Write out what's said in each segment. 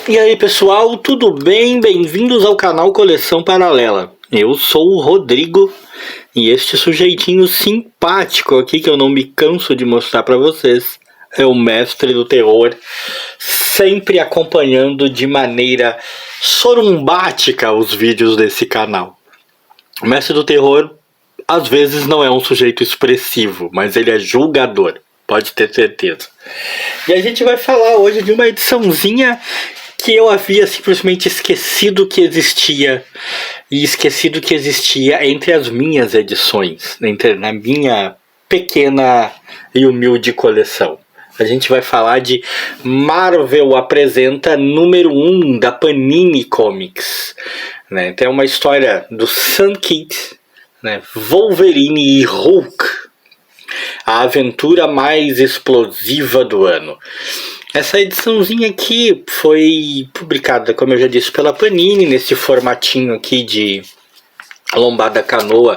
E aí pessoal, tudo bem? Bem-vindos ao canal Coleção Paralela. Eu sou o Rodrigo e este sujeitinho simpático aqui que eu não me canso de mostrar pra vocês é o mestre do terror, sempre acompanhando de maneira sorumbática os vídeos desse canal. O mestre do terror às vezes não é um sujeito expressivo, mas ele é julgador, pode ter certeza. E a gente vai falar hoje de uma ediçãozinha que eu havia simplesmente esquecido que existia. E esquecido que existia entre as minhas edições, na minha pequena e humilde coleção. A gente vai falar de Marvel Apresenta número 1 da Panini Comics. Né? Tem uma história do Sam Kidd, né? Wolverine e Hulk. A aventura mais explosiva do ano. Essa ediçãozinha aqui foi publicada, como eu já disse, pela Panini, nesse formatinho aqui de lombada canoa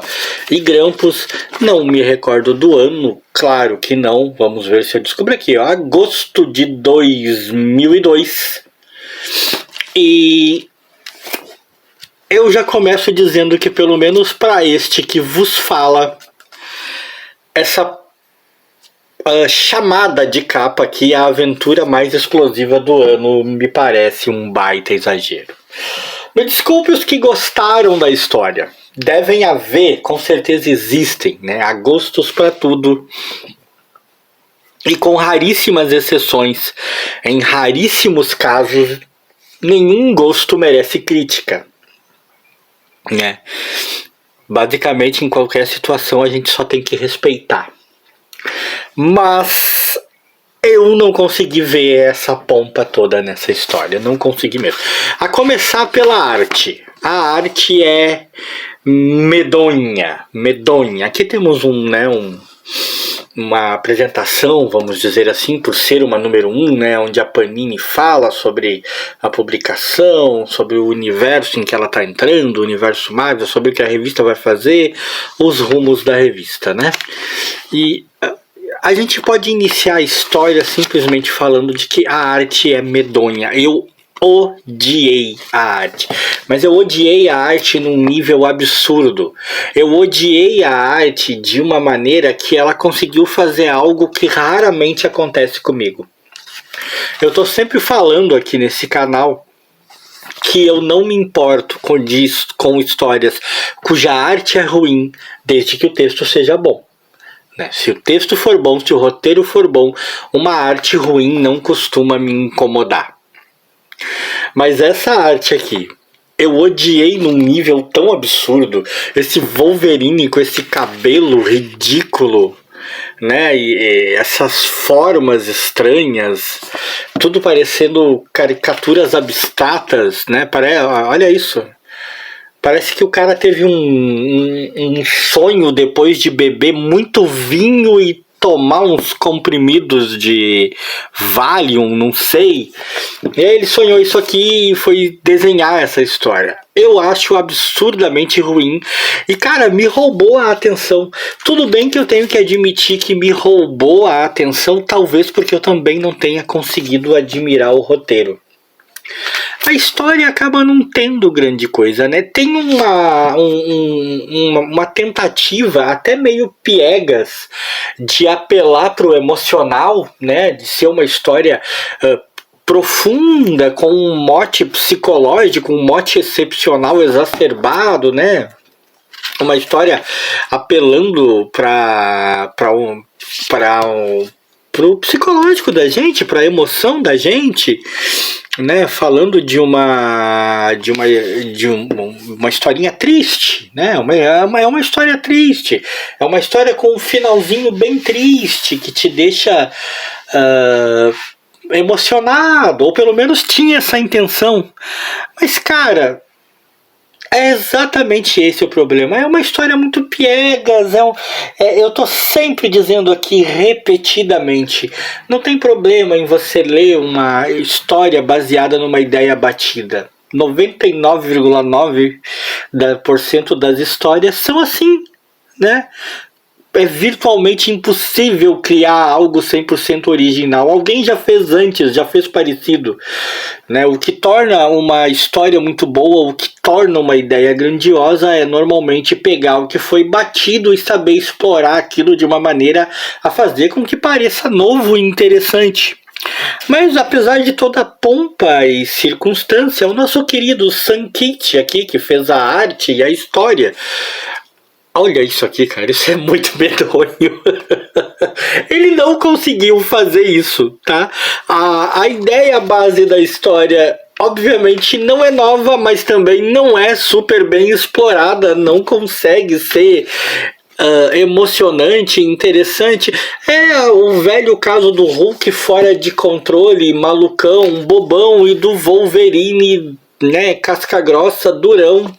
e grampos. Não me recordo do ano, claro que não. Vamos ver se eu descubro aqui, ó, agosto de 2002. E eu já começo dizendo que pelo menos para este que vos fala, essa chamada de capa aqui, a aventura mais explosiva do ano, me parece um baita exagero. Me desculpe os que gostaram da história. Devem haver, com certeza existem, né? Há gostos para tudo. E com raríssimas exceções, em raríssimos casos, nenhum gosto merece crítica. Né? Basicamente, em qualquer situação, a gente só tem que respeitar. Mas eu não consegui ver essa pompa toda nessa história, não consegui mesmo. A começar pela arte. A arte é medonha. Aqui temos uma apresentação, vamos dizer assim, por ser uma número 1, né, onde a Panini fala sobre a publicação, sobre o universo em que ela está entrando, o universo Marvel, sobre o que a revista vai fazer, os rumos da revista, né? E a gente pode iniciar a história simplesmente falando de que a arte é medonha. Eu odiei a arte, mas eu odiei a arte num nível absurdo. Eu odiei a arte de uma maneira que ela conseguiu fazer algo que raramente acontece comigo. Eu tô sempre falando aqui nesse canal que eu não me importo com histórias cuja arte é ruim, desde que o texto seja bom. Se o texto for bom, se o roteiro for bom, uma arte ruim não costuma me incomodar. Mas essa arte aqui, eu odiei num nível tão absurdo. Esse Wolverine com esse cabelo ridículo, né? E essas formas estranhas, tudo parecendo caricaturas abstratas, né? Olha isso. Parece que o cara teve um sonho depois de beber muito vinho e tomar uns comprimidos de Valium, não sei. E aí ele sonhou isso aqui e foi desenhar essa história. Eu acho absurdamente ruim. E cara, me roubou a atenção. Tudo bem que eu tenho que admitir que me roubou a atenção, talvez porque eu também não tenha conseguido admirar o roteiro. A história acaba não tendo grande coisa, né? Tem uma tentativa até meio piegas de apelar pro emocional, né? De ser uma história profunda, com um mote psicológico, um mote excepcional exacerbado, né? Uma história apelando pro psicológico da gente, pra emoção da gente, né, falando de uma historinha triste, né, é uma história triste, é uma história com um finalzinho bem triste, que te deixa emocionado, ou pelo menos tinha essa intenção, mas cara, é exatamente esse o problema. É uma história muito piegas. Eu tô sempre dizendo aqui repetidamente: não tem problema em você ler uma história baseada numa ideia batida. 99,9% das histórias são assim, né? é virtualmente impossível criar algo 100% original. Alguém já fez antes, já fez parecido, né? O que torna uma história muito boa, o que torna uma ideia grandiosa é normalmente pegar o que foi batido e saber explorar aquilo de uma maneira a fazer com que pareça novo e interessante. Mas apesar de toda a pompa e circunstância, o nosso querido Sankit aqui, que fez a arte e a história, olha isso aqui, cara, isso é muito medonho. Ele não conseguiu fazer isso, tá? A ideia base da história, obviamente, não é nova, mas também não é super bem explorada, não consegue ser emocionante, interessante. É o velho caso do Hulk fora de controle, malucão, bobão, e do Wolverine, né, casca grossa, durão.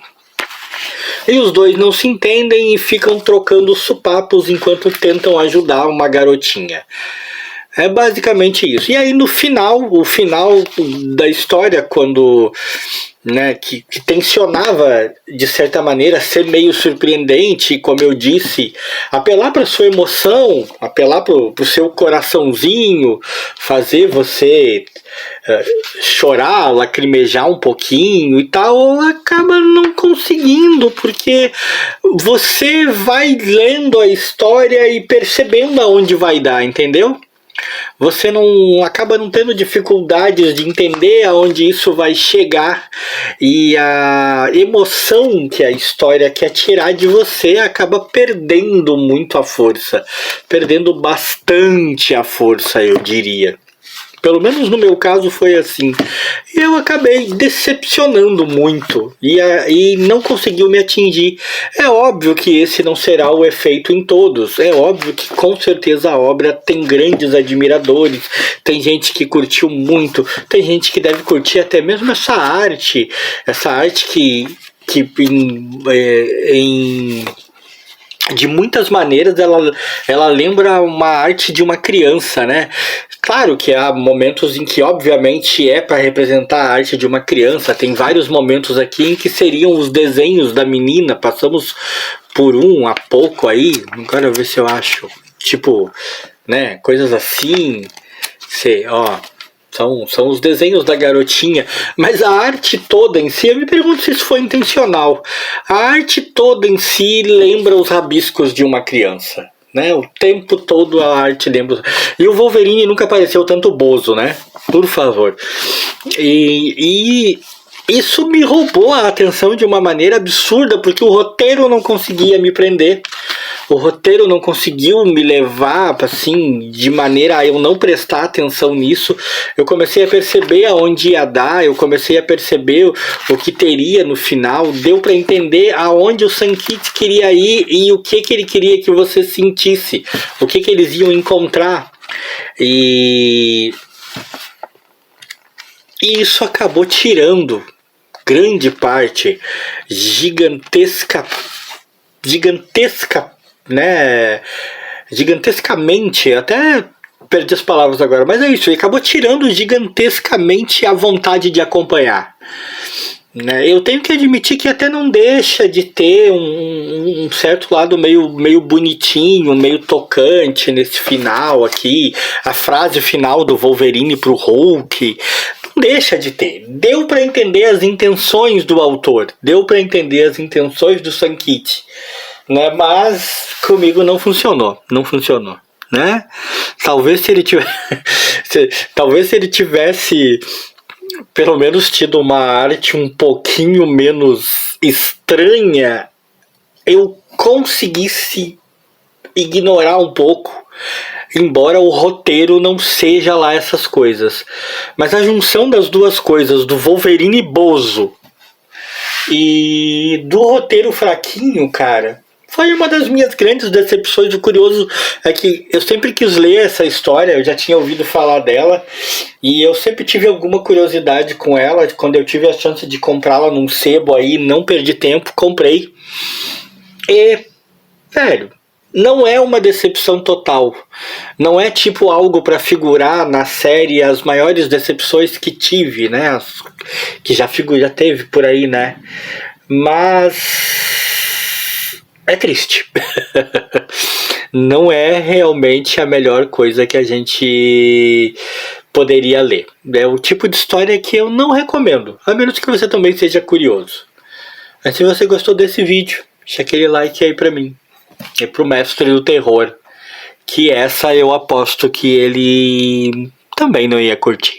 E os dois não se entendem e ficam trocando supapos enquanto tentam ajudar uma garotinha. É basicamente isso. E aí no final, o final da história, quando, né, que tensionava de certa maneira ser meio surpreendente, como eu disse, apelar para sua emoção, apelar para o seu coraçãozinho, fazer você chorar, lacrimejar um pouquinho e tal, acaba não conseguindo, porque você vai lendo a história e percebendo aonde vai dar, entendeu? Você não acaba não tendo dificuldades de entender aonde isso vai chegar, e a emoção que a história quer tirar de você acaba perdendo muito a força, perdendo bastante a força, eu diria. Pelo menos no meu caso foi assim. Eu acabei decepcionando muito e não conseguiu me atingir. É óbvio que esse não será o efeito em todos. É óbvio que com certeza a obra tem grandes admiradores. Tem gente que curtiu muito. Tem gente que deve curtir até mesmo essa arte. Essa arte que de muitas maneiras ela lembra uma arte de uma criança, né? Claro que há momentos em que obviamente é para representar a arte de uma criança. Tem vários momentos aqui em que seriam os desenhos da menina. Passamos por há pouco aí. Agora ver se eu acho. Tipo, né? Coisas assim. Sei, ó. São os desenhos da garotinha, mas a arte toda em si, eu me pergunto se isso foi intencional. A arte toda em si lembra os rabiscos de uma criança, né? O tempo todo a arte lembra. E o Wolverine nunca pareceu tanto bozo, né? Por favor. E isso me roubou a atenção de uma maneira absurda, porque o roteiro não conseguia me prender. O roteiro não conseguiu me levar, assim, de maneira a eu não prestar atenção nisso. Eu comecei a perceber aonde ia dar, eu comecei a perceber o que teria no final. Deu para entender aonde o Sankit queria ir e o que ele queria que você sentisse, o que eles iam encontrar. E isso acabou tirando grande parte, né, gigantescamente, até perdi as palavras agora, mas é isso, ele acabou tirando gigantescamente a vontade de acompanhar, né? Eu tenho que admitir que até não deixa de ter um certo lado meio bonitinho, meio tocante nesse final aqui, a frase final do Wolverine pro Hulk, não deixa de ter. Deu para entender as intenções do autor, deu para entender as intenções do Sankit, né? Mas comigo não funcionou, né? Talvez se ele tivesse pelo menos tido uma arte um pouquinho menos estranha, eu conseguisse ignorar um pouco, embora o roteiro não seja lá essas coisas. Mas a junção das duas coisas, do Wolverine bozo e do roteiro fraquinho, cara, foi uma das minhas grandes decepções. O curioso é que eu sempre quis ler essa história, eu já tinha ouvido falar dela, e eu sempre tive alguma curiosidade com ela. Quando eu tive a chance de comprá-la num sebo aí, não perdi tempo, comprei. E, velho, não é uma decepção total. Não é tipo algo para figurar na série as maiores decepções que tive, né? Que já teve por aí, né? Mas é triste. não é realmente a melhor coisa que a gente poderia ler. É o tipo de história que eu não recomendo, a menos que você também seja curioso. Mas se você gostou desse vídeo, deixa aquele like aí pra mim. E pro mestre do terror, que essa eu aposto que ele também não ia curtir.